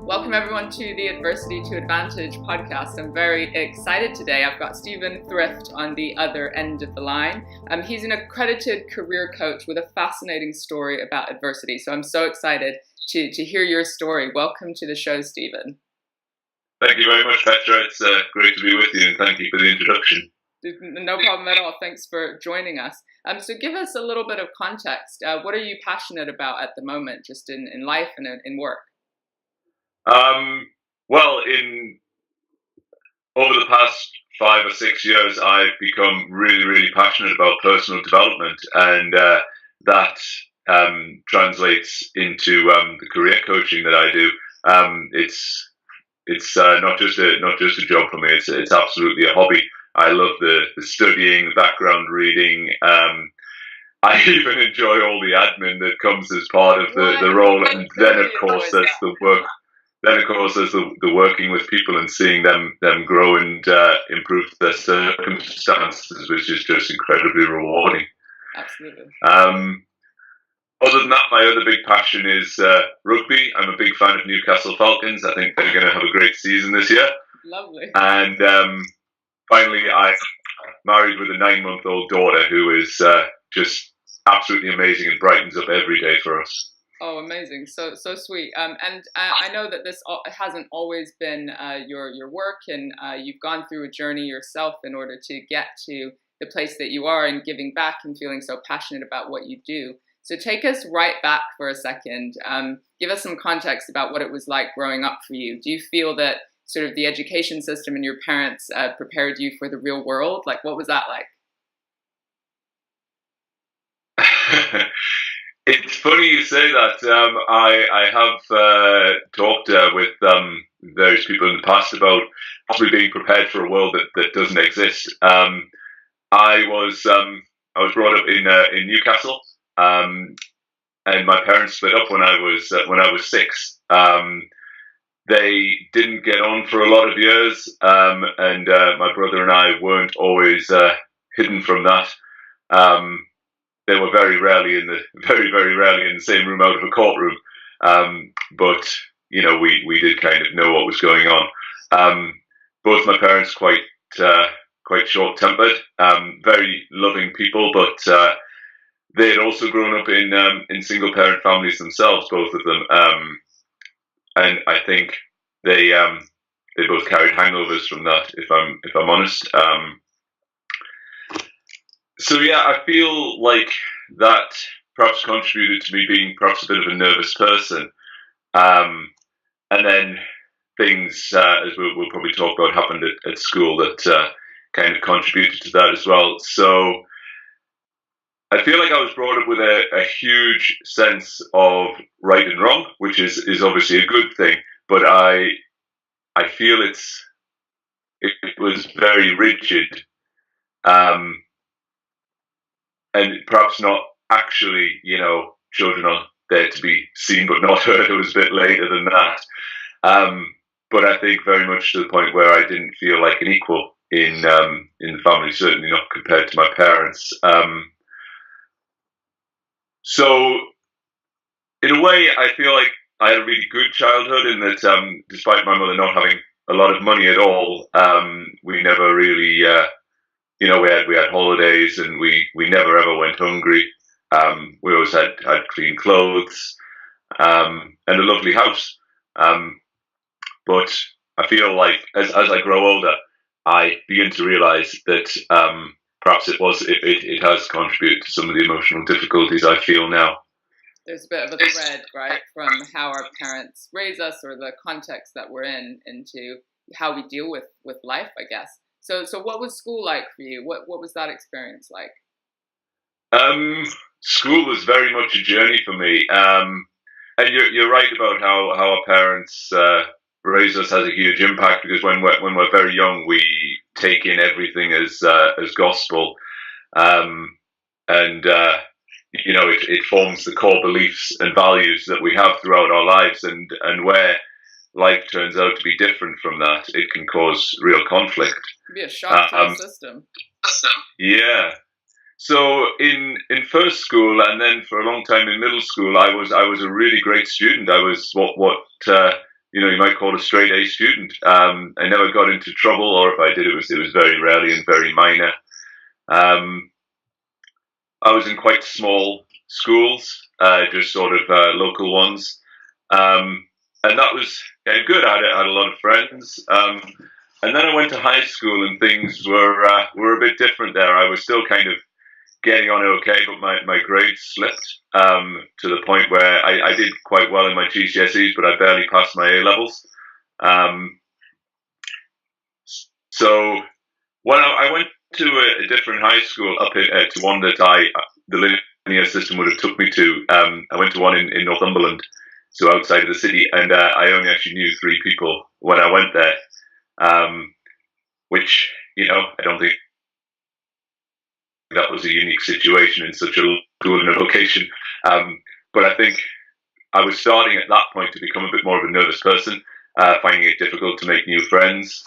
Welcome everyone to the Adversity to Advantage podcast. I'm very excited today. I've got Stephen Thrift on the other end of the line. He's an accredited career coach with a fascinating story about adversity. So I'm so excited to hear your story. Welcome to the show, Stephen. Thank you very much, Petra. It's great to be with you, and thank you for the introduction. No problem at all. Thanks for joining us. So give us a little bit of context. What are you passionate about at the moment, just in life and in work? Over the past 5 or 6 years, I've become really, really passionate about personal development, and that translates into the career coaching that I do. It's not just a job for me. It's absolutely a hobby. I love the studying, the background reading. I even enjoy all the admin that comes as part of the role, and then of course there's the work. Then, of course, there's the working with people and seeing them grow and improve their circumstances, which is just incredibly rewarding. Absolutely. Other than that, my other big passion is rugby. I'm a big fan of Newcastle Falcons. I think they're going to have a great season this year. Lovely. And finally, I'm married with a 9-month-old daughter who is just absolutely amazing and brightens up every day for us. Oh, amazing. So sweet. And I know that this hasn't always been your work, and you've gone through a journey yourself in order to get to the place that you are and giving back and feeling so passionate about what you do. So take us right back for a second. Give us some context about what it was like growing up for you. Do you feel that sort of the education system and your parents prepared you for the real world? Like, what was that like? It's funny you say that. I have talked with various people in the past about possibly being prepared for a world that doesn't exist. I was brought up in Newcastle, and my parents split up when I was 6. They didn't get on for a lot of years, and my brother and I weren't always hidden from that. They were very rarely in the same room out of a courtroom, but you know we did kind of know what was going on. Both my parents quite short-tempered, very loving people, but they had also grown up in single-parent families themselves, both of them, and I think they both carried hangovers from that. If I'm honest. So yeah, I feel like that perhaps contributed to me being perhaps a bit of a nervous person. And then things, as we'll probably talk about, happened at school that kind of contributed to that as well. So I feel like I was brought up with a huge sense of right and wrong, which is obviously a good thing, but I feel it was very rigid. And perhaps not actually, children are there to be seen but not heard. It was a bit later than that. But I think very much to the point where I didn't feel like an equal in the family, certainly not compared to my parents. So in a way, I feel like I had a really good childhood in that despite my mother not having a lot of money at all, we never really... we had holidays, and we never ever went hungry. We always had clean clothes, and a lovely house. But I feel like as I grow older, I begin to realise that perhaps it has contributed to some of the emotional difficulties I feel now. There's a bit of a thread, right, from how our parents raise us or the context that we're in into how we deal with life, I guess. So what was school like for you? What was that experience like? School was very much a journey for me. And you're right about how our parents raise us has a huge impact, because when we're very young, we take in everything as gospel, and it forms the core beliefs and values that we have throughout our lives, and where life turns out to be different from that, it can cause real conflict. It can be a shock to the system. Yeah. So in first school, and then for a long time in middle school, I was a really great student. I was what you might call a straight A student. I never got into trouble, or if I did, it was very rarely and very minor. I was in quite small schools, just sort of local ones, and that was good. I had a lot of friends, and then I went to high school, and things were a bit different there. I was still kind of getting on okay, but my grades slipped to the point where I did quite well in my GCSEs, but I barely passed my A levels. So when I went to a different high school up to one that the linear system would have took me to. I went to one in Northumberland, so outside of the city, and I only actually knew 3 people when I went there, which I don't think that was a unique situation in such a school and a location. But I think I was starting at that point to become a bit more of a nervous person, finding it difficult to make new friends.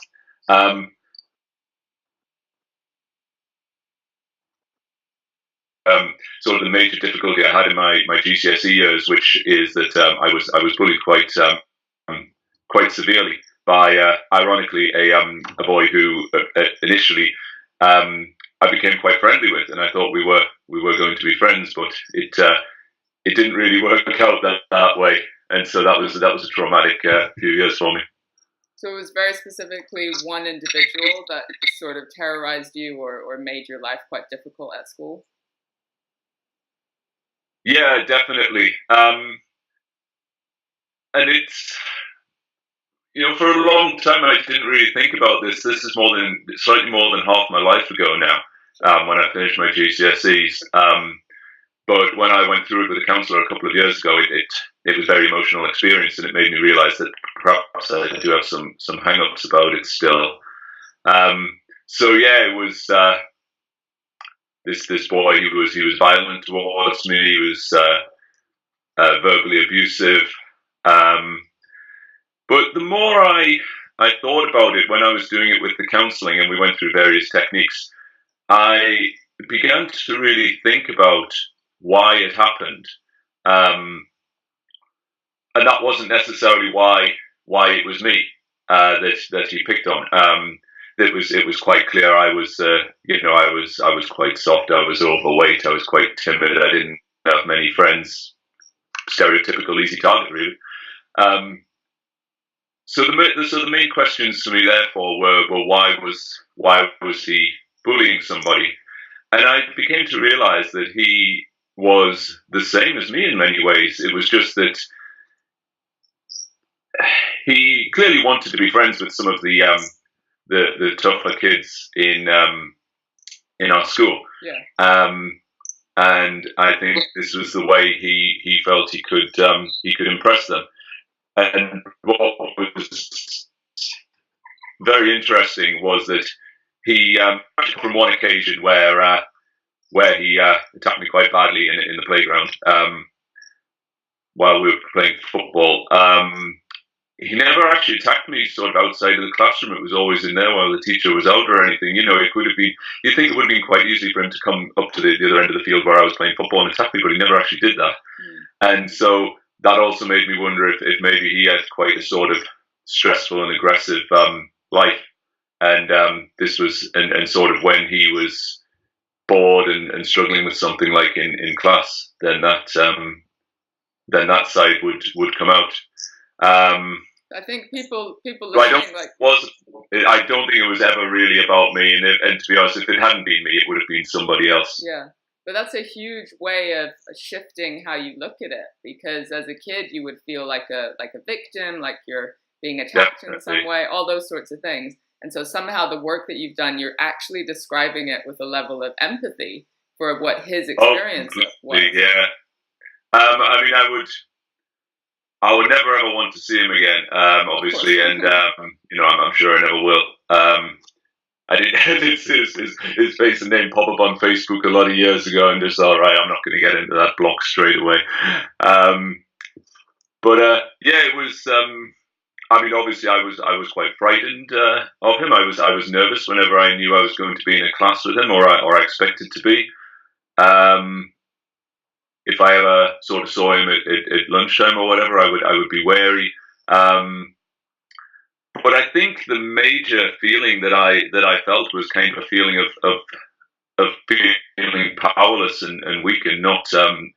Sort of the major difficulty I had in my GCSE years, which is that I was bullied quite severely by, ironically, a boy who initially I became quite friendly with, and I thought we were going to be friends, but it didn't really work out that way, and so that was a traumatic few years for me. So it was very specifically one individual that sort of terrorized you or made your life quite difficult at school? Yeah, definitely. And it's, for a long time I didn't really think about this. This is slightly more than half my life ago now, when I finished my GCSEs. But when I went through it with a counsellor a couple of years ago, it was a very emotional experience, and it made me realise that perhaps I do have some hang-ups about it still. So yeah, it was this boy. He was violent towards me. He was verbally abusive. But the more I thought about it when I was doing it with the counselling, and we went through various techniques, I began to really think about why it happened, and that wasn't necessarily why it was me that he picked on. It was quite clear I was I was quite soft. I was overweight. I was quite timid. I didn't have many friends. Stereotypical easy target, really. So the main questions to me, therefore, were why was he bullying somebody, and I became to realise that he was the same as me in many ways. It was just that he clearly wanted to be friends with some of the tougher kids in our school. Yeah. And I think this was the way he felt he could impress them. And what was very interesting was that he, from one occasion where he attacked me quite badly in the playground while we were playing football. He never actually attacked me sort of outside of the classroom. It was always in there while the teacher was out or anything. It could have been, you'd think it would have been quite easy for him to come up to the other end of the field where I was playing football and attack me, but he never actually did that. And so that also made me wonder if maybe he had quite a sort of stressful and aggressive life. And this was, and sort of when he was bored and struggling with something like in class, then that side would come out. I think people listening, I don't think it was ever really about me, and to be honest, if it hadn't been me, it would have been somebody else. Yeah, but that's a huge way of shifting how you look at it, because as a kid you would feel like a victim, like you're being attacked Definitely. in some way, all those sorts of things. And so somehow the work that you've done, you're actually describing it with a level of empathy for what his experience was. Yeah. I would never ever want to see him again, obviously, and I'm sure I never will. I did see his face and name pop up on Facebook a lot of years ago, and just all right, I'm not going to get into that block straight away. It was. Obviously, I was quite frightened of him. I was nervous whenever I knew I was going to be in a class with him, or I expected to be. If I ever sort of saw him at lunchtime or whatever, I would be wary. But I think the major feeling that I felt was kind of a feeling of feeling powerless and weak and not and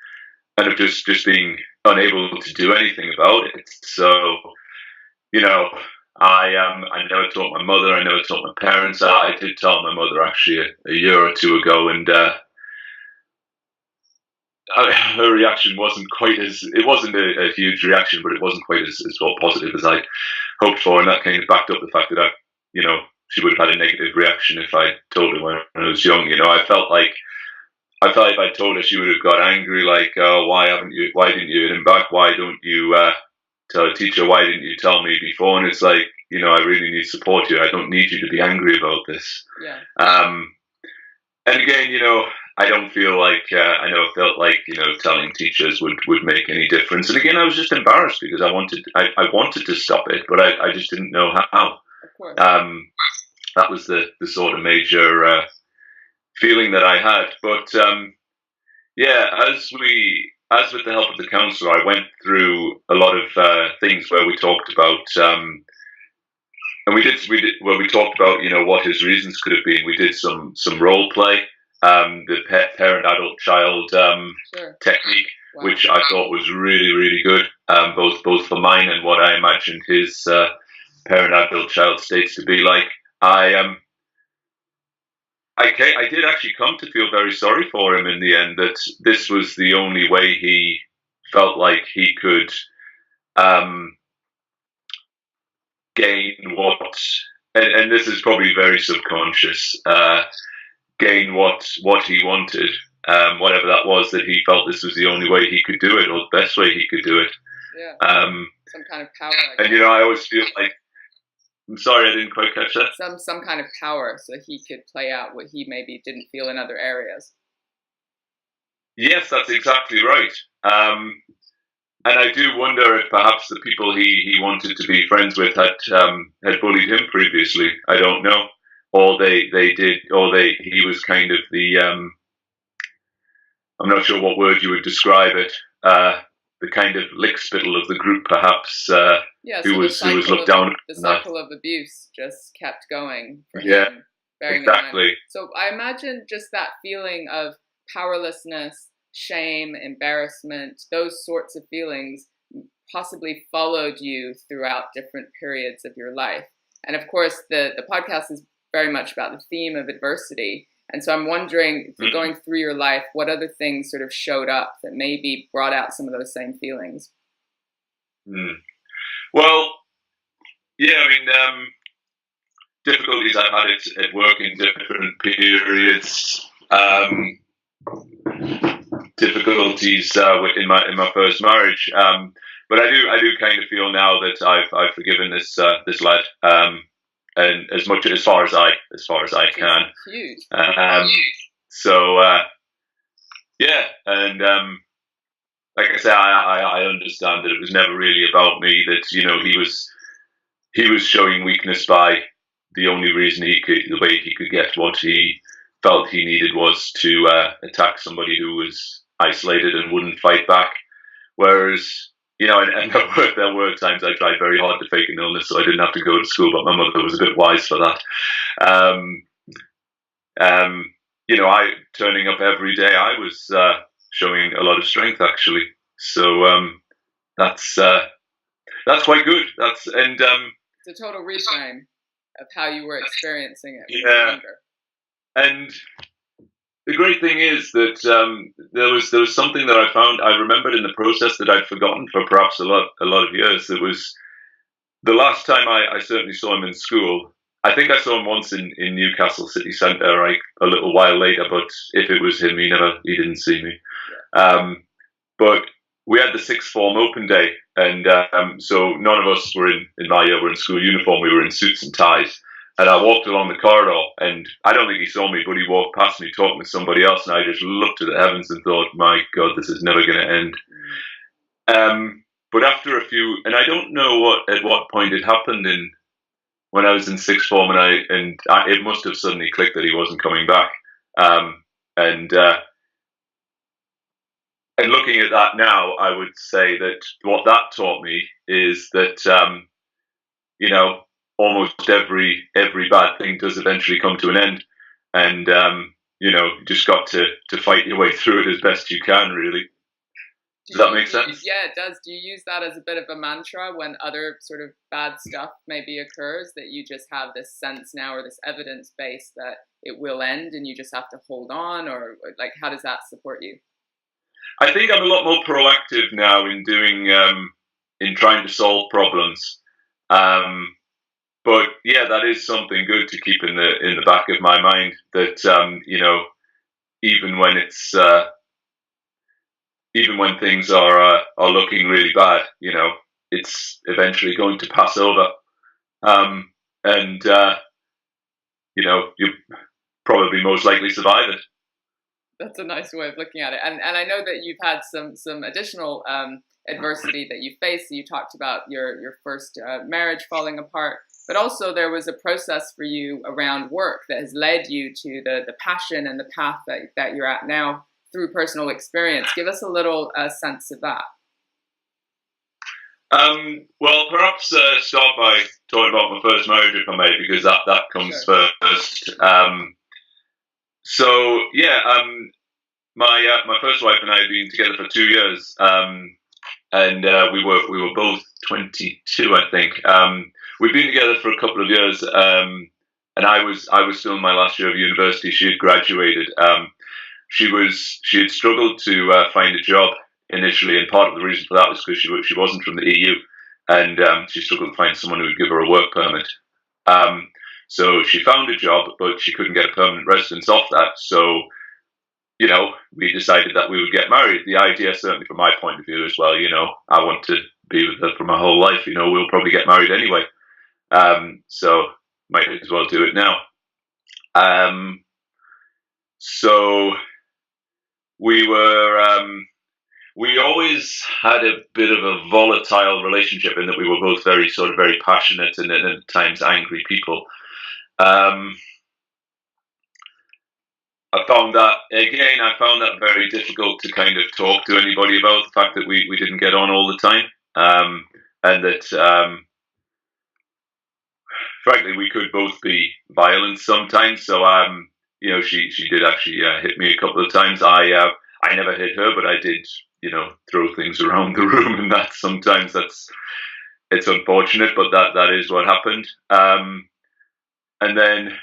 of just being unable to do anything about it. So, you know, I never told my mother, I never told my parents. I did tell my mother actually a year or two ago, and her reaction wasn't quite as, it wasn't a huge reaction, but it wasn't quite as well positive as I hoped for, and that kind of backed up the fact that she would have had a negative reaction if I told her when I was young. I felt like if I told her, she would have got angry, like, oh, why didn't you hit him back? Why don't you tell a teacher? Why didn't you tell me before? And it's like, I really need support here. I don't need you to be angry about this. Yeah. And again, I don't feel like, I never felt like, telling teachers would make any difference. And again, I was just embarrassed because I wanted to stop it, but I just didn't know how. Of course. That was the sort of major feeling that I had. But as with the help of the counsellor, I went through a lot of things where we talked about, and we talked about what his reasons could have been. We did some role play, the parent, adult, child technique, wow, which I thought was really, really good, both for mine and what I imagined his parent, adult, child states to be like. I did actually come to feel very sorry for him in the end, that this was the only way he felt like he could gain what, and this is probably very subconscious, gain what he wanted, whatever that was, that he felt this was the only way he could do it, or the best way he could do it. Yeah. Some kind of power. And I always feel like, I'm sorry, I didn't quite catch that. Some kind of power, so he could play out what he maybe didn't feel in other areas. Yes, that's exactly right. And I do wonder if perhaps the people he wanted to be friends with had bullied him previously. I don't know, or they did, or he was kind of the I'm not sure what word you would describe it. The kind of lickspittle of the group, perhaps, who was looked down. The cycle of abuse just kept going for him. Exactly. So I imagine just that feeling of powerlessness, shame, embarrassment, those sorts of feelings possibly followed you throughout different periods of your life. And of course, the podcast is very much about the theme of adversity. And so I'm wondering, going through your life, what other things sort of showed up that maybe brought out some of those same feelings? Well, yeah, I mean, difficulties I've had at work in different periods, difficulties in my first marriage, but I do kind of feel now that I've forgiven this lad. And as far as I can. Huge. So yeah, and like I say, I understand that it was never really about me. That he was showing weakness by the only reason the way he could get what he felt he needed was to attack somebody who was isolated and wouldn't fight back. Whereas, and there were times I tried very hard to fake an illness so I didn't have to go to school, but my mother was a bit wise for that. I turning up every day, I was showing a lot of strength, actually. So that's quite good. It's a total reframe of how you were experiencing it. Yeah, and the great thing is that there was something that I found. I remembered in the process that I'd forgotten for perhaps a lot of years. It was the last time I certainly saw him in school. I think I saw him once in Newcastle city centre, like a little while later. But if it was him, he didn't see me. But we had the sixth form open day, and so none of us were in my year were in school uniform. We were in suits and ties. And I walked along the corridor, and I don't think he saw me, but he walked past me talking to somebody else, and I just looked to the heavens and thought, my God, this is never going to end. But after a few, and I don't know at what point it happened when I was in sixth form, and it must have suddenly clicked that he wasn't coming back. And looking at that now, I would say that what that taught me is that you know, almost every bad thing does eventually come to an end, and you know, you just got to fight your way through it as best you can. Really, does that make sense? Yeah, it does. Do you use that as a bit of a mantra when other sort of bad stuff maybe occurs, that you just have this sense now, or this evidence base that it will end and you just have to hold on, or like, how does that support you? I think I'm a lot more proactive now in doing in trying to solve problems. Um, but yeah, that is something good to keep in the back of my mind. That you know, even when it's even when things are looking really bad, you know, it's eventually going to pass over. And you know, you probably most likely survive it. That's a nice way of looking at it. And I know that you've had some additional adversity that you faced. You talked about your first marriage falling apart, but also there was a process for you around work that has led you to the passion and the path that you're at now through personal experience. Give us a little sense of that. Well, perhaps start by talking about my first marriage, if I may, because that comes Sure. first. So yeah, my first wife and I had been together for 2 years, and we were both 22, I think. We'd been together for a couple of years, and I was still in my last year of university. She had graduated. She had struggled to find a job initially, and part of the reason for that was because she wasn't from the EU, and she struggled to find someone who would give her a work permit. Um, so she found a job, but she couldn't get a permanent residence off that. So you know, we decided that we would get married. The idea, certainly from my point of view as well, you know, I want to be with her for my whole life. You know, we'll probably get married anyway. So might as well do it now. Um, so we were, we always had a bit of a volatile relationship in that we were both very passionate and at times angry people. Um, I found that very difficult to kind of talk to anybody about the fact that we didn't get on all the time. And that, frankly, we could both be violent sometimes. So, you know, she did actually hit me a couple of times. I never hit her, but I did, you know, throw things around the room, and that sometimes it's unfortunate, but that is what happened. And then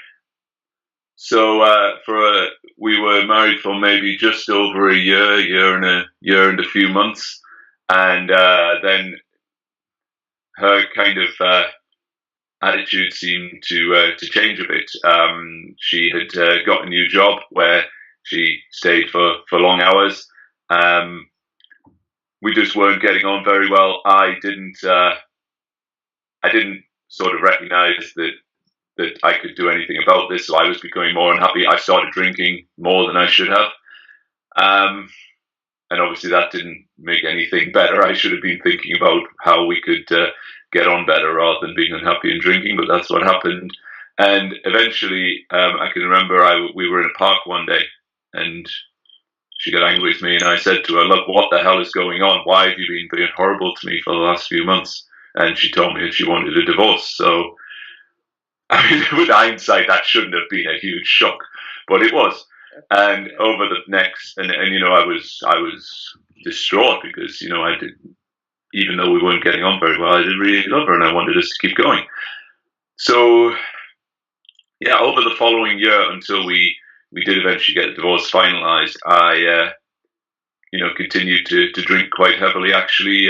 so we were married for maybe just over a year and a few months, and then her kind of attitude seemed to change a bit. She had got a new job where she stayed for long hours. We just weren't getting on very well. I didn't sort of recognise that I could do anything about this, so I was becoming more unhappy. I started drinking more than I should have. And obviously that didn't make anything better. I should have been thinking about how we could get on better rather than being unhappy and drinking, but that's what happened. And eventually, I can remember we were in a park one day, and she got angry with me, and I said to her, "Look, what the hell is going on? Why have you been being horrible to me for the last few months?" And she told me that she wanted a divorce. So, I mean, with hindsight, that shouldn't have been a huge shock, but it was. And over the next, and you know, I was distraught because you know I did, even though we weren't getting on very well, I did really love her, and I wanted us to keep going. So yeah, over the following year, until we did eventually get the divorce finalised, I you know, continued to drink quite heavily. Actually,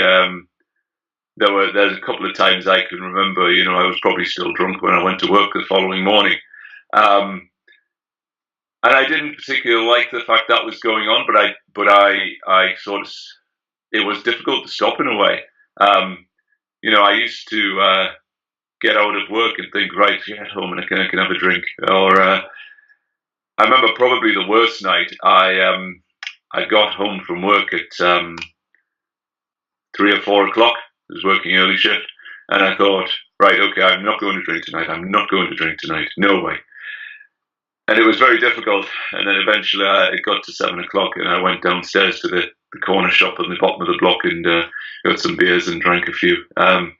there's a couple of times I can remember, you know, I was probably still drunk when I went to work the following morning. And I didn't particularly like the fact that was going on, but I sort of, it was difficult to stop in a way. You know, I used to get out of work and think, right, get home and I can have a drink. Or I remember probably the worst night. I got home from work at 3 or 4 o'clock. I was working early shift, and I thought, right, okay, I'm not going to drink tonight. I'm not going to drink tonight. No way. And it was very difficult. And then eventually it got to 7 o'clock, and I went downstairs to the the corner shop on the bottom of the block and got some beers and drank a few. And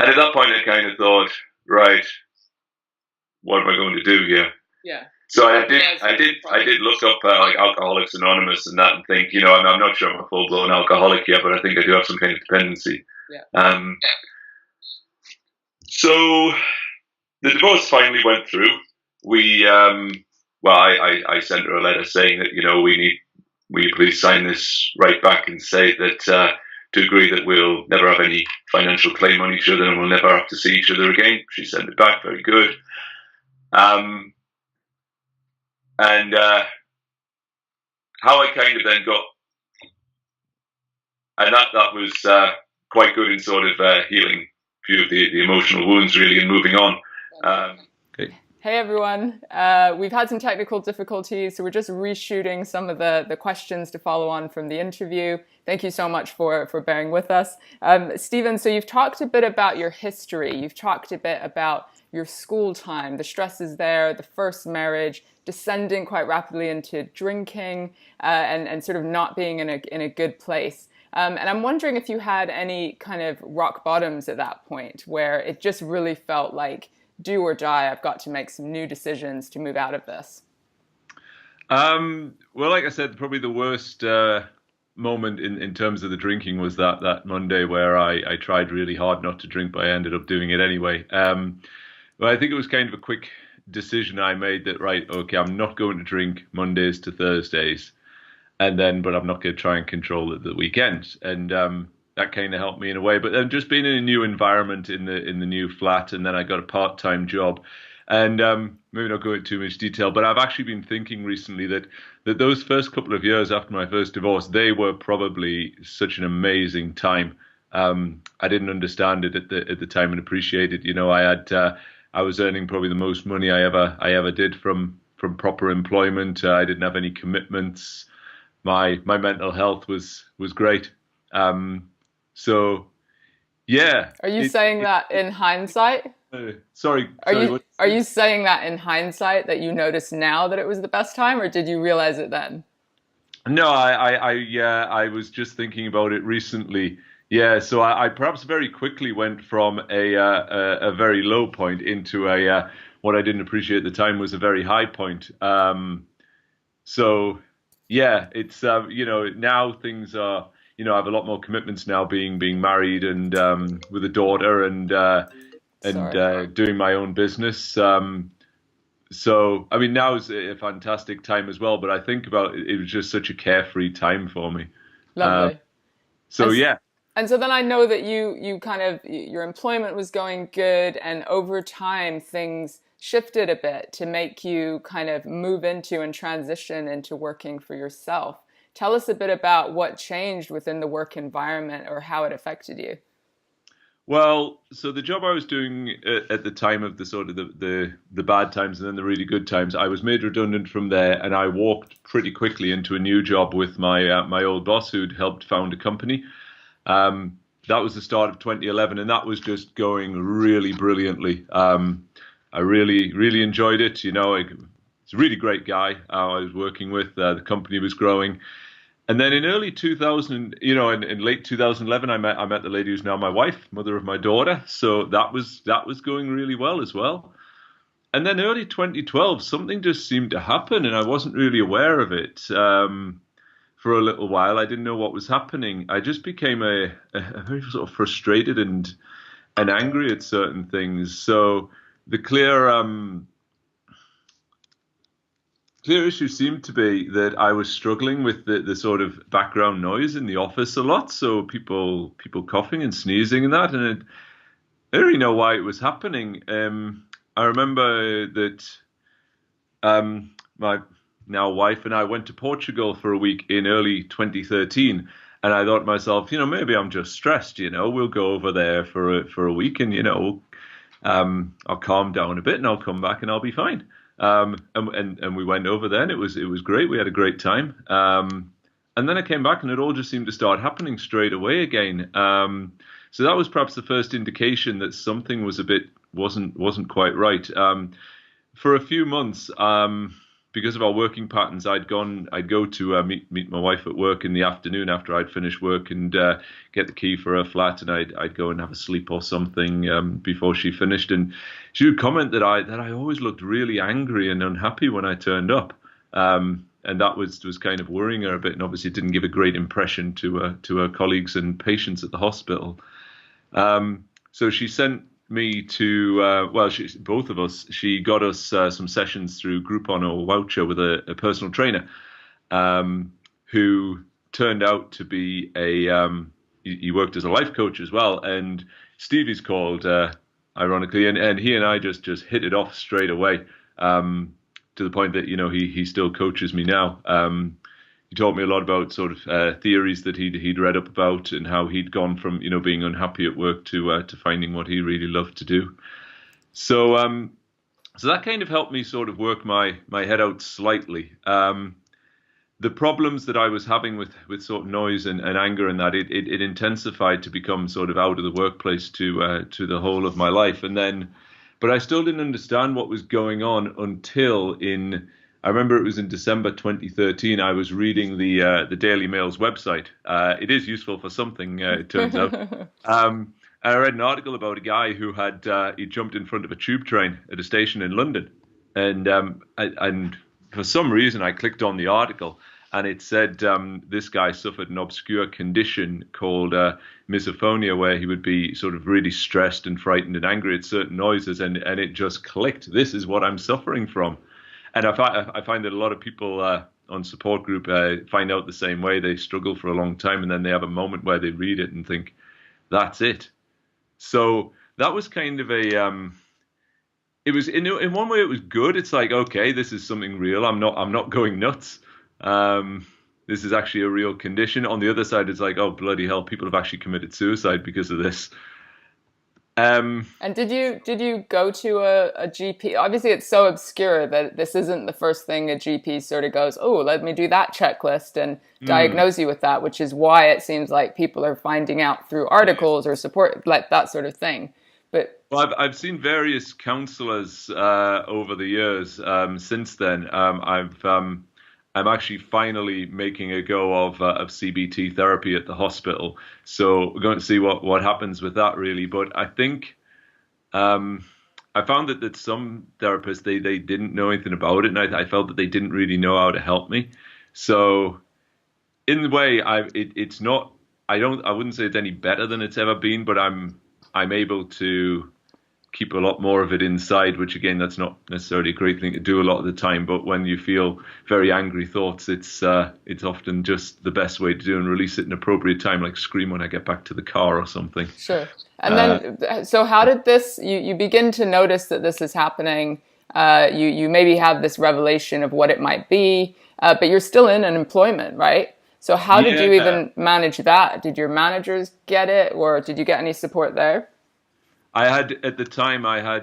at that point, I kind of thought, right, what am I going to do here? Yeah. So I did look up like Alcoholics Anonymous and that, and think, I'm not sure I'm a full blown alcoholic yet, but I think I do have some kind of dependency. Yeah. So the divorce finally went through. We, I sent her a letter saying that, will you please sign this right back and say that to agree that we'll never have any financial claim on each other and we'll never have to see each other again. She sent it back, very good. And how I kind of then got, and that was quite good in sort of healing a few of the emotional wounds, really, and moving on. Okay. Hey everyone, we've had some technical difficulties, so we're just reshooting some of the questions to follow on from the interview. Thank you so much for bearing with us. Stephen, so you've talked a bit about your history. You've talked a bit about your school time, the stresses there, the first marriage, descending quite rapidly into drinking, and sort of not being in a good place. And I'm wondering if you had any kind of rock bottoms at that point where it just really felt like, do or die, I've got to make some new decisions to move out of this. Well, like I said, probably the worst moment in terms of the drinking was that Monday where I tried really hard not to drink, but I ended up doing it anyway. But I think it was kind of a quick decision I made that, right, okay, I'm not going to drink Mondays to Thursdays, but I'm not going to try and control the weekends. And that kind of helped me in a way. But then just being in a new environment in the new flat, and then I got a part-time job. And maybe not go into too much detail, but I've actually been thinking recently that those first couple of years after my first divorce, they were probably such an amazing time. I didn't understand it at the time and appreciate it. I was earning probably the most money I ever did from proper employment. I didn't have any commitments. My mental health was great. So, yeah. Are you saying that in hindsight? Sorry. Are you saying that in hindsight that you notice now that it was the best time, or did you realize it then? No, I was just thinking about it recently. Yeah, so I perhaps very quickly went from a very low point into what I didn't appreciate at the time was a very high point. So yeah, it's now things are. I have a lot more commitments now, being married and with a daughter and doing my own business. So, I mean, now is a fantastic time as well. But I think about it was just such a carefree time for me. Lovely. Yeah. And so then I know that you kind of, your employment was going good, and over time things shifted a bit to make you kind of move into and transition into working for yourself. Tell us a bit about what changed within the work environment or how it affected you. Well, so the job I was doing at the time of the sort of the bad times and then the really good times, I was made redundant from there, and I walked pretty quickly into a new job with my old boss who'd helped found a company. That was the start of 2011, and that was just going really brilliantly. I really enjoyed it. He's a really great guy I was working with. The company was growing. And then in early 2000, in late 2011, I met the lady who's now my wife, mother of my daughter. So that was going really well as well. And then early 2012, something just seemed to happen, and I wasn't really aware of it for a little while. I didn't know what was happening. I just became a very sort of frustrated and angry at certain things. So the clear issue seemed to be that I was struggling with the sort of background noise in the office a lot. So people coughing and sneezing and that, and I didn't really know why it was happening. I remember that my now wife and I went to Portugal for a week in early 2013, and I thought to myself, maybe I'm just stressed. We'll go over there for a week, and I'll calm down a bit, and I'll come back, and I'll be fine. And we went over there, and it was great. We had a great time. And then I came back, and it all just seemed to start happening straight away again. So that was perhaps the first indication that something was wasn't quite right. For a few months, because of our working patterns, I'd go to meet my wife at work in the afternoon after I'd finished work and get the key for her flat, and I'd go and have a sleep or something before she finished. And she would comment that I always looked really angry and unhappy when I turned up, and that was kind of worrying her a bit, and obviously didn't give a great impression to her colleagues and patients at the hospital. So she sent me to both of us. She got us some sessions through Groupon or Voucher with a personal trainer, who turned out to be he worked as a life coach as well. And Stevie's called, ironically, and he and I just hit it off straight away, to the point that he still coaches me now. He taught me a lot about sort of theories that he'd read up about, and how he'd gone from being unhappy at work to finding what he really loved to do. So so that kind of helped me sort of work my head out slightly. The problems that I was having with sort of noise and anger and that it intensified to become sort of out of the workplace to the whole of my life. But I still didn't understand what was going on until I remember it was in December 2013. I was reading the Daily Mail's website. It is useful for something, it turns out. And I read an article about a guy who he jumped in front of a tube train at a station in London, and for some reason I clicked on the article, and it said this guy suffered an obscure condition called misophonia, where he would be sort of really stressed and frightened and angry at certain noises, and it just clicked. This is what I'm suffering from. And I find that a lot of people on support group find out the same way. They struggle for a long time, and then they have a moment where they read it and think, that's it. So that was kind of it was in one way it was good. It's like, okay, this is something real. I'm not going nuts. This is actually a real condition. On the other side, it's like, oh, bloody hell, people have actually committed suicide because of this. And did you go to a GP? Obviously, it's so obscure that this isn't the first thing a GP sort of goes, oh, let me do that checklist and diagnose you with that, which is why it seems like people are finding out through articles or support, like that sort of thing. But I've seen various counselors over the years. Since then, I'm actually finally making a go of CBT therapy at the hospital. So we're going to see what happens with that, really. But I think I found that some therapists, they didn't know anything about it, and I felt that they didn't really know how to help me. So in a way, it's not. I wouldn't say it's any better than it's ever been, but I'm able to keep a lot more of it inside, which again, that's not necessarily a great thing to do a lot of the time. But when you feel very angry thoughts, it's often just the best way to do and release it in appropriate time, like scream when I get back to the car or something. Sure. And then, so how did this, you begin to notice that this is happening, you maybe have this revelation of what it might be, but you're still in unemployment, right? So how did you even manage that? Did your managers get it, or did you get any support there? At the time, I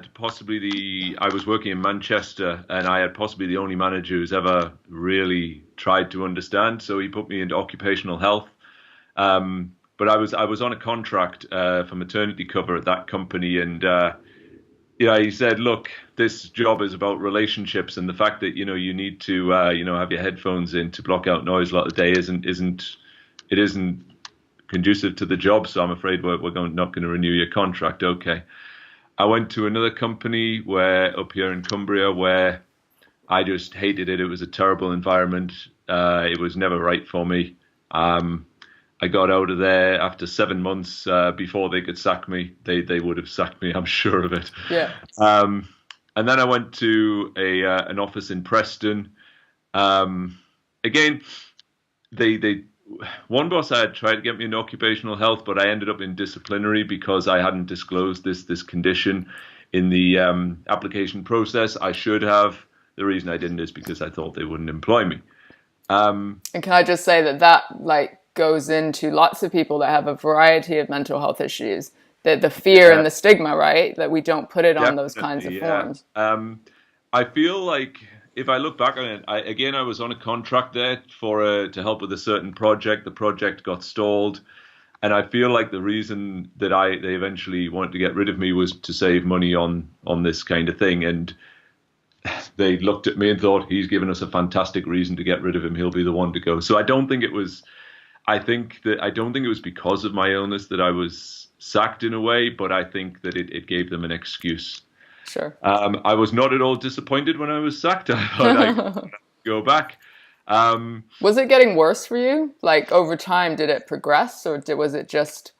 was working in Manchester, and I had possibly the only manager who's ever really tried to understand. So he put me into occupational health. But I was on a contract for maternity cover at that company, and he said, look, this job is about relationships, and the fact that you need to have your headphones in to block out noise a lot of the day isn't conducive to the job, so I'm afraid we're not going to renew your contract. Okay. I went to another company up here in Cumbria where I just hated it. It was a terrible environment. It was never right for me. I got out of there after 7 months before they could sack me. They would have sacked me, I'm sure of it. Yeah. And then I went to an office in Preston. Again, one boss had tried to get me into occupational health, but I ended up in disciplinary because I hadn't disclosed this condition in the application process. I should have. The reason I didn't is because I thought they wouldn't employ me. And can I just say that goes into lots of people that have a variety of mental health issues, the fear and the stigma, right? That we don't put it on those kinds of forms. I feel like, if I look back on it, I was on a contract there to help with a certain project. The project got stalled, and I feel like the reason that they eventually wanted to get rid of me was to save money on this kind of thing. And they looked at me and thought, he's given us a fantastic reason to get rid of him. He'll be the one to go. So I don't think it was. I don't think it was because of my illness that I was sacked in a way, but I think that it gave them an excuse. Sure. I was not at all disappointed when I was sacked. I thought I'd go back. Was it getting worse for you? Like over time, did it progress, or was it just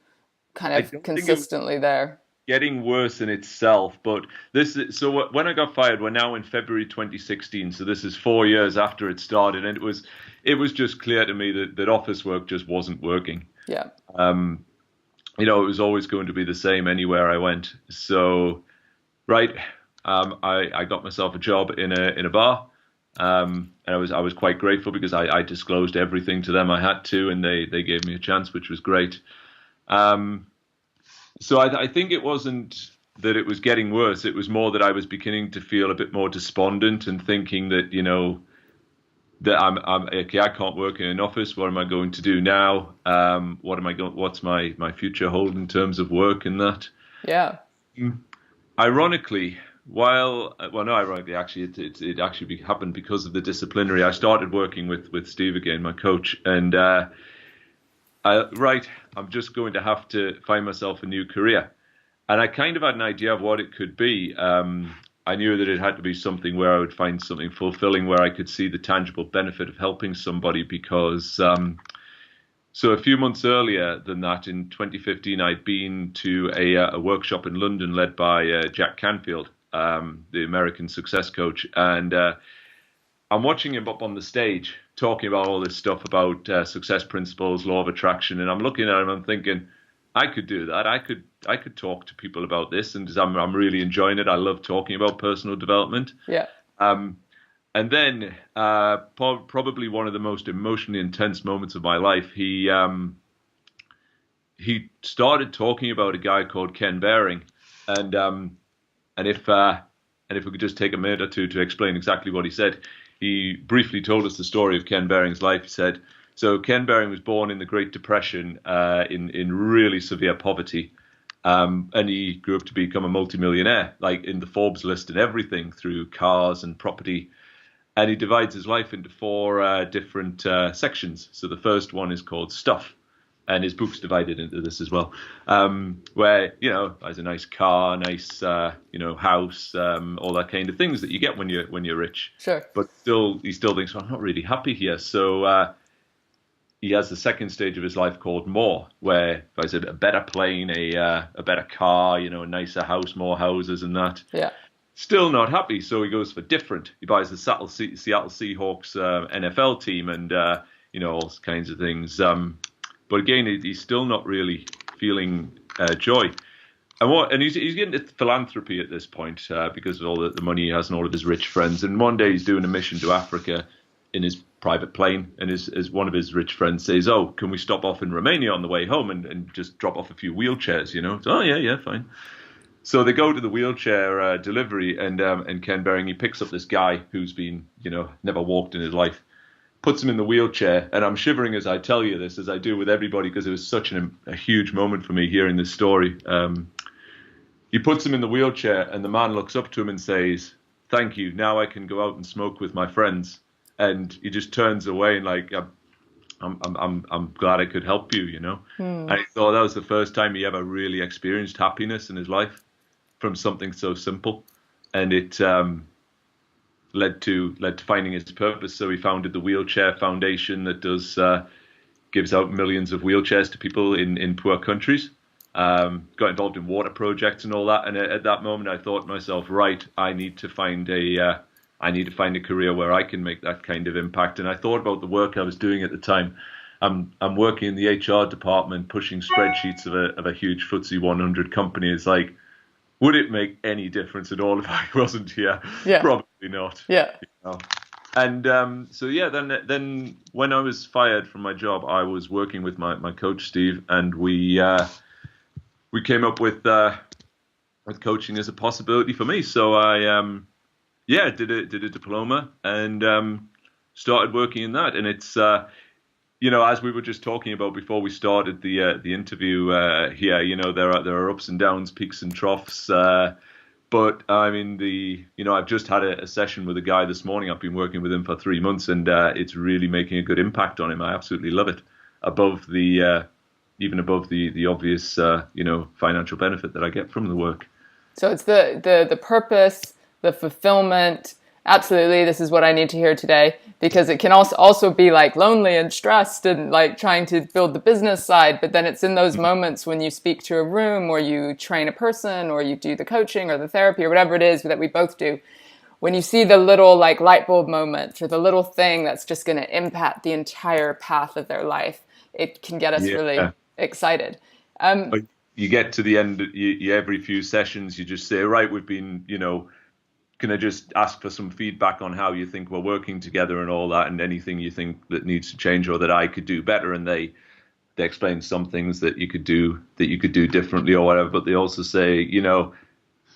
kind of consistently there? Getting worse in itself, but when I got fired, we're now in February 2016, so this is 4 years after it started, and it was just clear to me that office work just wasn't working. Yeah. It was always going to be the same anywhere I went. So, right, I got myself a job in a bar, and I was quite grateful because I disclosed everything to them I had to, and they gave me a chance, which was great. So I think it wasn't that it was getting worse. It was more that I was beginning to feel a bit more despondent and thinking that, that I'm okay, I can't work in an office. What am I going to do now? What's my future hold in terms of work and that? Yeah. Ironically, actually, it actually happened because of the disciplinary. I started working with Steve again, my coach, and I'm just going to have to find myself a new career. And I kind of had an idea of what it could be. I knew that it had to be something where I would find something fulfilling, where I could see the tangible benefit of helping somebody, because so a few months earlier than that, in 2015, I'd been to a workshop in London led by Jack Canfield, the American success coach. And I'm watching him up on the stage talking about all this stuff about success principles, law of attraction, and I'm looking at him. I'm thinking, I could do that. I could talk to people about this, and I'm really enjoying it. I love talking about personal development. Yeah. And then probably one of the most emotionally intense moments of my life, he started talking about a guy called Ken Behring, and if we could just take a minute or two to explain exactly what he said. He briefly told us the story of Ken Behring's life. He said, so Ken Behring was born in the Great Depression in really severe poverty. And he grew up to become a multimillionaire, like in the Forbes list and everything, through cars and property. And he divides his life into 4 different sections. So the first one is called Stuff. And his book's divided into this as well, where, has a nice car, nice, house, all that kind of things that you get when you're rich. Sure. But he still thinks, well, I'm not really happy here. So he has the second stage of his life called More, where I said a better plane, a better car, a nicer house, more houses and that. Yeah. Still not happy. So he goes for different. He buys the Seattle Seahawks NFL team and, all kinds of things. But again, he's still not really feeling joy. And he's getting into philanthropy at this point because of all the money he has and all of his rich friends. And one day he's doing a mission to Africa in his private plane. And as one of his rich friends says, oh, can we stop off in Romania on the way home and just drop off a few wheelchairs, So, oh, yeah, fine. So they go to the wheelchair delivery, and Ken Behring, he picks up this guy who's been, never walked in his life. Puts him in the wheelchair, and I'm shivering as I tell you this, as I do with everybody, because it was such a huge moment for me hearing this story. He puts him in the wheelchair, and the man looks up to him and says, "Thank you. Now I can go out and smoke with my friends." And he just turns away and like, "I'm glad I could help you," And I thought that was the first time he ever really experienced happiness in his life from something so simple, and it led to finding his purpose. So he founded the Wheelchair Foundation that gives out millions of wheelchairs to people in poor countries. Got involved in water projects and all that. And at that moment, I thought to myself, right, I need to find a career where I can make that kind of impact. And I thought about the work I was doing at the time. I'm working in the HR department, pushing spreadsheets of a huge FTSE 100 company. It's like, would it make any difference at all if I wasn't here? Yeah. Probably not. Yeah. And then when I was fired from my job, I was working with my coach Steve, and we came up with coaching as a possibility for me. So I did a diploma and started working in that. And it's as we were just talking about before we started the interview here, there are ups and downs, peaks and troughs. But I mean, I've just had a session with a guy this morning. I've been working with him for 3 months, and it's really making a good impact on him. I absolutely love it. Above the even above the obvious, financial benefit that I get from the work. So it's the purpose, the fulfillment. Absolutely, this is what I need to hear today, because it can also be like lonely and stressed and like trying to build the business side. But then it's in those moments when you speak to a room, or you train a person, or you do the coaching or the therapy or whatever it is that we both do. When you see the little like light bulb moments, or the little thing that's just going to impact the entire path of their life, it can get us really excited. You get to the end, every few sessions, you just say, right, we've been, can I just ask for some feedback on how you think we're working together and all that, and anything you think that needs to change or that I could do better? And they explain some things that you could do differently or whatever, but they also say,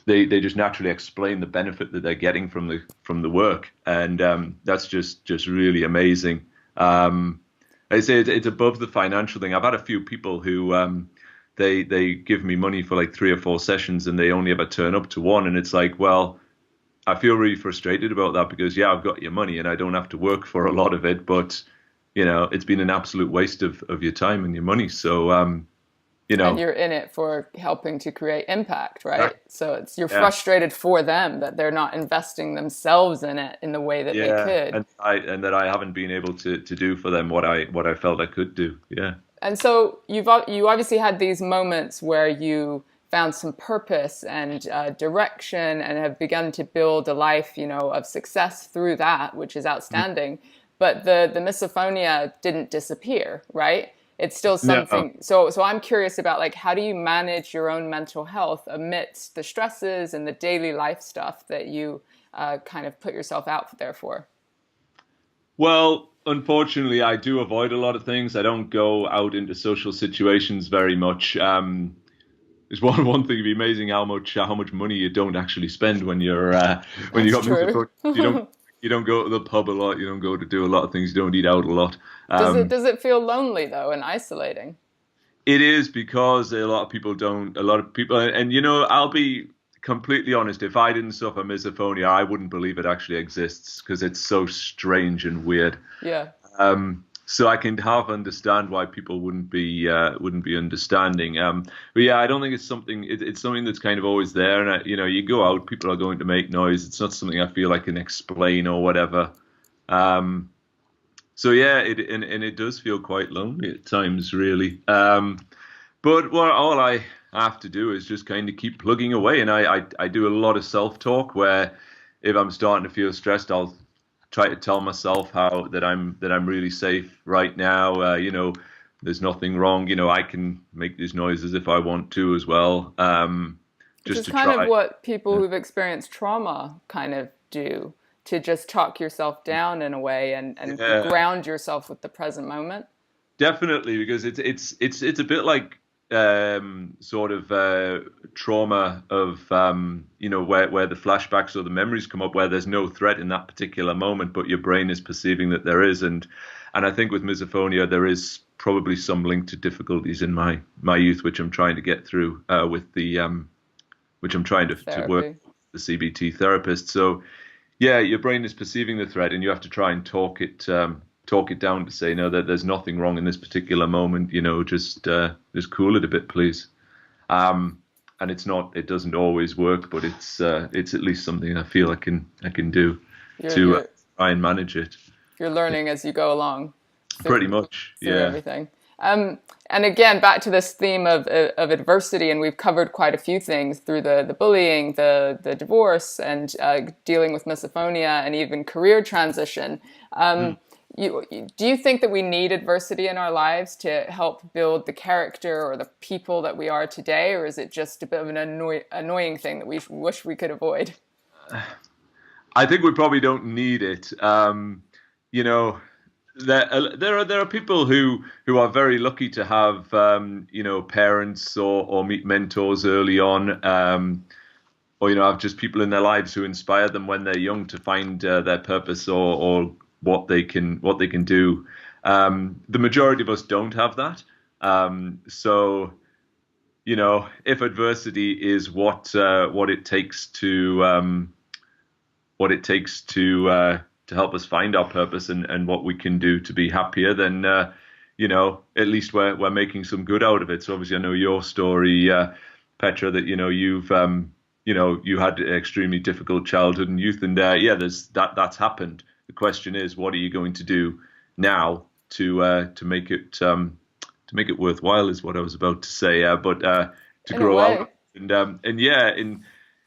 they just naturally explain the benefit that they're getting from the work, and that's just really amazing. I say it's above the financial thing. I've had a few people who they give me money for like 3 or 4 sessions, and they only ever turn up to one, and it's like, well, I feel really frustrated about that, because I've got your money and I don't have to work for a lot of it, but it's been an absolute waste of your time and your money. So and you're in it for helping to create impact, right? So you're frustrated for them that they're not investing themselves in it in the way that they could, and that I haven't been able to do for them what I felt I could do. Yeah. And so you obviously had these moments where you found some purpose and direction, and have begun to build a life, of success through that, which is outstanding. But the misophonia didn't disappear, right? It's still something. No. So I'm curious about, like, how do you manage your own mental health amidst the stresses and the daily life stuff that you kind of put yourself out there for? Well, unfortunately, I do avoid a lot of things. I don't go out into social situations very much. It's one thing. It'd be amazing how much money you don't actually spend when you're when you got misophonia. You don't go to the pub a lot. You don't go to do a lot of things. You don't eat out a lot. Does it feel lonely though, and isolating? It is, because a lot of people don't. A lot of people, and I'll be completely honest. If I didn't suffer misophonia, I wouldn't believe it actually exists, because it's so strange and weird. Yeah. So I can half understand why people wouldn't be understanding. But yeah, I don't think it's something. It's something that's kind of always there. And you go out, people are going to make noise. It's not something I feel I can explain or whatever. So yeah, it does feel quite lonely at times, really. But all I have to do is just kind of keep plugging away, and I do a lot of self-talk, where if I'm starting to feel stressed, I'll try to tell myself that I'm really safe right now. There's nothing wrong. I can make these noises if I want to as well. Which is kind of what people who've experienced trauma kind of do, to just talk yourself down in a way and ground yourself with the present moment. Definitely, because it's a bit like sort of trauma of where the flashbacks or the memories come up, where there's no threat in that particular moment, but your brain is perceiving that there is. And I think with misophonia, there is probably some link to difficulties in my youth, which I'm trying to get through with the which I'm trying to work with the CBT therapist. So yeah, your brain is perceiving the threat, and you have to try and talk it down to say, no, that there's nothing wrong in this particular moment. Just cool it a bit, please. And it doesn't always work, but it's at least something I feel I can do to try and manage it. You're learning as you go along. Pretty much, yeah. Everything. And again, back to this theme of adversity, and we've covered quite a few things through the bullying, the divorce, and dealing with misophonia, and even career transition. Do you think that we need adversity in our lives to help build the character or the people that we are today, or is it just a bit of an annoying thing that we wish we could avoid? I think we probably don't need it. There are people who are very lucky to have parents or meet mentors early on, or have just people in their lives who inspire them when they're young to find their purpose or what they can do. The majority of us don't have that. So if adversity is what it takes to help us find our purpose and what we can do to be happier, then at least we're making some good out of it. So obviously, I know your story, Petra, that you had an extremely difficult childhood and youth, and that's happened. The question is, what are you going to do now to make it worthwhile? Is what I was about to say. But to In a grow way. out, and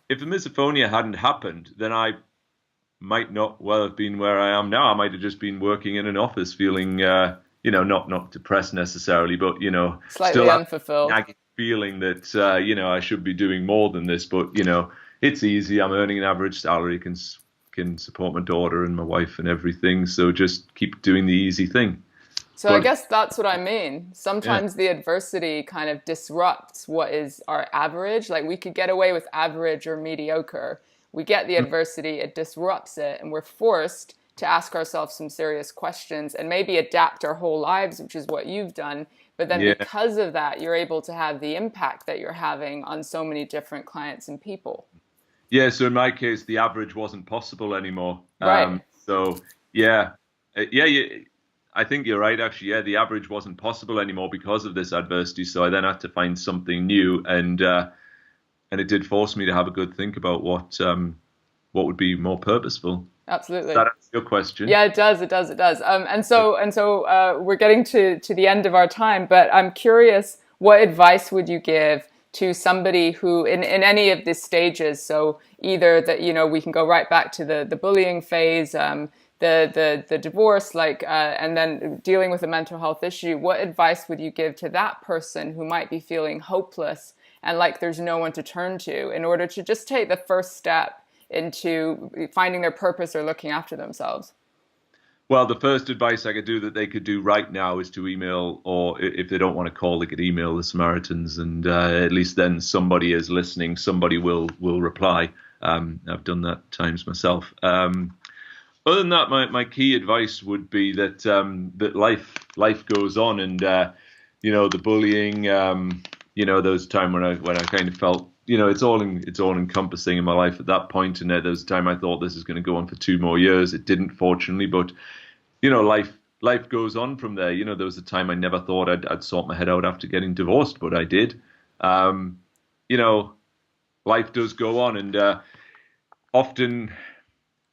if the misophonia hadn't happened, then I might not well have been where I am now. I might have just been working in an office, feeling not depressed necessarily, but Slightly still unfulfilled. nagging feeling that I should be doing more than this. But it's easy. I'm earning an average salary, can support my daughter and my wife and everything. So just keep doing the easy thing. So I guess that's what I mean. Yeah. Sometimes the adversity kind of disrupts what is our average. Like we could get away with average or mediocre. We get the adversity, it disrupts it, and we're forced to ask ourselves some serious questions and maybe adapt our whole lives, which is what you've done. But then Yeah. because of that, you're able to have the impact that you're having on so many different clients and people. Yeah, so in my case, the average wasn't possible anymore. Right. So yeah, yeah, I think you're right. Actually, yeah, the average wasn't possible anymore because of this adversity. So I then had to find something new, and it did force me to have a good think about what would be more purposeful. Does Absolutely. that answer your question? Yeah, it does. It does. It does. And so we're getting to the end of our time, but I'm curious, what advice would you give to somebody who, in any of these stages? So either that we can go right back to the bullying phase, the divorce, and then dealing with a mental health issue. What advice would you give to that person who might be feeling hopeless and like there's no one to turn to in order to just take the first step into finding their purpose or looking after themselves? Well, the first advice I could do that they could do right now is to email, or if they don't want to call, they could email the Samaritans, and at least then somebody is listening. Somebody will reply. I've done that times myself. Other than that, my key advice would be that that life goes on, and the bullying, those time when I kind of felt, it's all encompassing in my life at that point, and there was a time I thought this is going to go on for 2 more years. It didn't, fortunately, but life goes on from there. There was a time I never thought I'd sort my head out after getting divorced, but I did. Life does go on, and often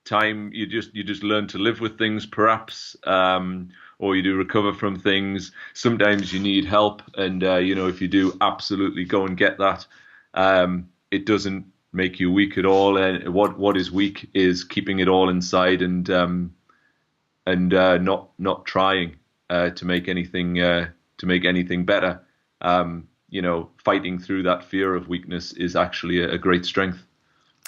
time you just learn to live with things, perhaps, or you do recover from things. Sometimes you need help, and if you do, absolutely go and get that. It doesn't make you weak at all, and what is weak is keeping it all inside and not trying to make anything better. Fighting through that fear of weakness is actually a great strength.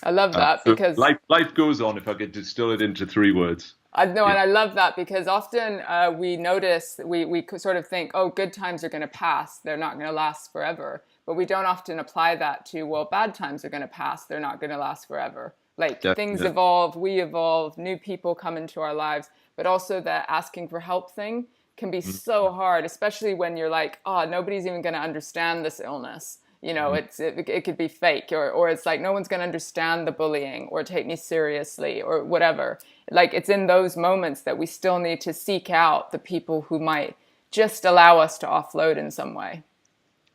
I love that So because life goes on, if I could distill it into 3 words. I know, Yeah. and I love that because often we notice, we sort of think, oh, good times are going to pass. They're not going to last forever. But we don't often apply that to, well, bad times are going to pass. They're not going to last forever. Like things Yeah. evolve, we evolve, new people come into our lives. But also that asking for help thing can be so hard, especially when you're like, oh, nobody's even going to understand this illness. It could be fake, or it's like no one's going to understand the bullying or take me seriously or whatever. Like it's in those moments that we still need to seek out the people who might just allow us to offload in some way.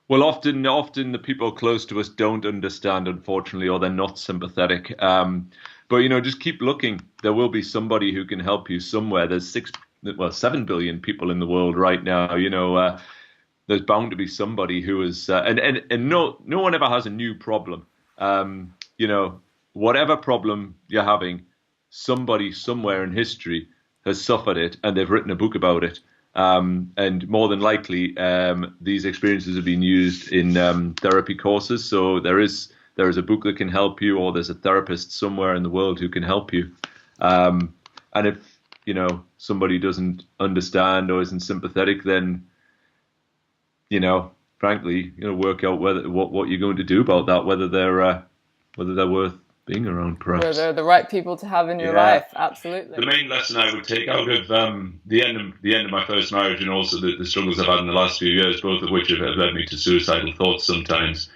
Well, often the people close to us don't understand, unfortunately, or they're not sympathetic. But just keep looking. There will be somebody who can help you somewhere. There's 7 billion people in the world right now. There's bound to be somebody who is, and no one ever has a new problem. Whatever problem you're having, somebody somewhere in history has suffered it, and they've written a book about it. And more than likely, these experiences have been used in therapy courses. So there is a book that can help you, or there's a therapist somewhere in the world who can help you. And if somebody doesn't understand or isn't sympathetic, then frankly, work out what you're going to do about that, whether they're worth being around, Where perhaps. they're the right people to have in your life. Absolutely. The main lesson I would take out of the end of my first marriage, and also the struggles I've had in the last few years, both of which have led me to suicidal thoughts sometimes,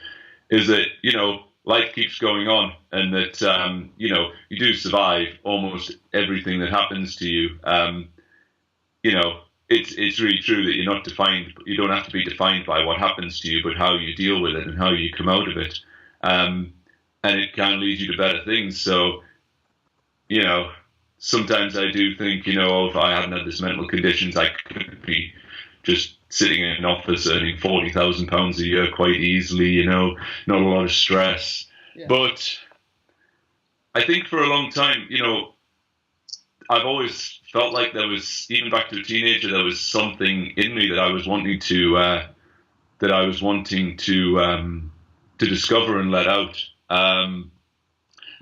is that, you know, life keeps going on, and that, you know, you do survive almost everything that happens to you. You know, it's really true that you don't have to be defined by what happens to you, but how you deal with it and how you come out of it. And it can lead you to better things. So, you know, sometimes I do think, you know, if I hadn't had this mental conditions, I could be just sitting in an office earning £40,000 a year quite easily, you know, not a lot of stress. Yeah. But I think for a long time, you know, I've always felt like there was, even back to a teenager, there was something in me that I was wanting to discover and let out. I'm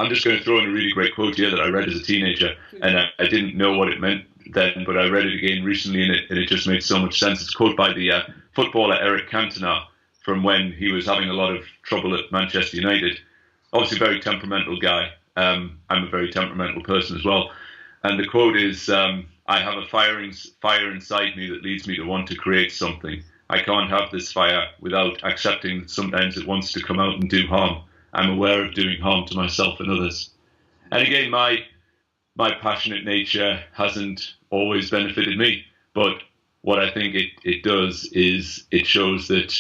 just going to throw in a really great quote here that I read as a teenager, and I didn't know what it meant then, but I read it again recently, and it just made so much sense. It's a quote by the footballer Eric Cantona from when he was having a lot of trouble at Manchester United. Obviously a very temperamental guy. I'm a very temperamental person as well. And the quote is, I have a fire inside me that leads me to want to create something. I can't have this fire without accepting that sometimes it wants to come out and do harm. I'm aware of doing harm to myself and others. And again, my passionate nature hasn't always benefited me. But what I think it does is it shows that,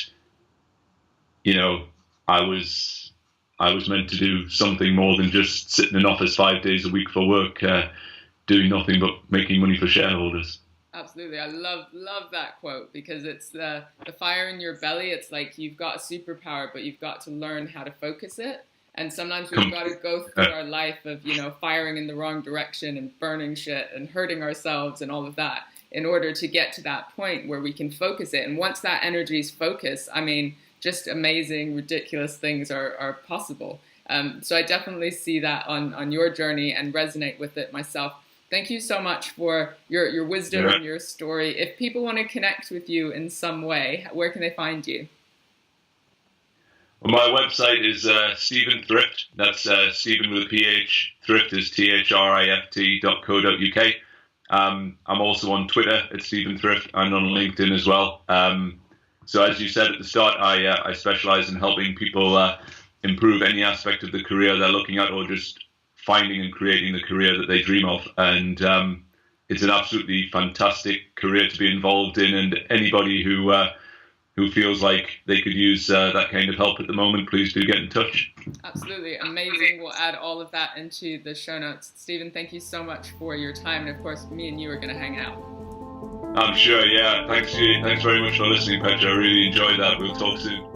you know, I was meant to do something more than just sit in an office 5 days a week for work, doing nothing but making money for shareholders. Absolutely. I love that quote, because it's the fire in your belly. It's like you've got a superpower, but you've got to learn how to focus it. And sometimes we've got to go through our life of, you know, firing in the wrong direction and burning shit and hurting ourselves and all of that in order to get to that point where we can focus it. And once that energy is focused, I mean, just amazing, ridiculous things are possible. So I definitely see that on your journey and resonate with it myself. Thank you so much for your wisdom and your story. If people want to connect with you in some way, where can they find you? Well, my website is Stephen Thrift. That's Stephen with a PH. Thrift is thrift.co.uk. I'm also on Twitter at Stephen Thrift and on LinkedIn as well. So as you said at the start, I specialize in helping people improve any aspect of the career they're looking at, or just finding and creating the career that they dream of. And it's an absolutely fantastic career to be involved in, and anybody who feels like they could use that kind of help at the moment, please do get in touch. Absolutely. Amazing. We'll add all of that into the show notes. Stephen, thank you so much for your time. And of course, me and you are going to hang out. I'm sure, yeah. Thanks very much for listening, Petra. I really enjoyed that. We'll talk soon.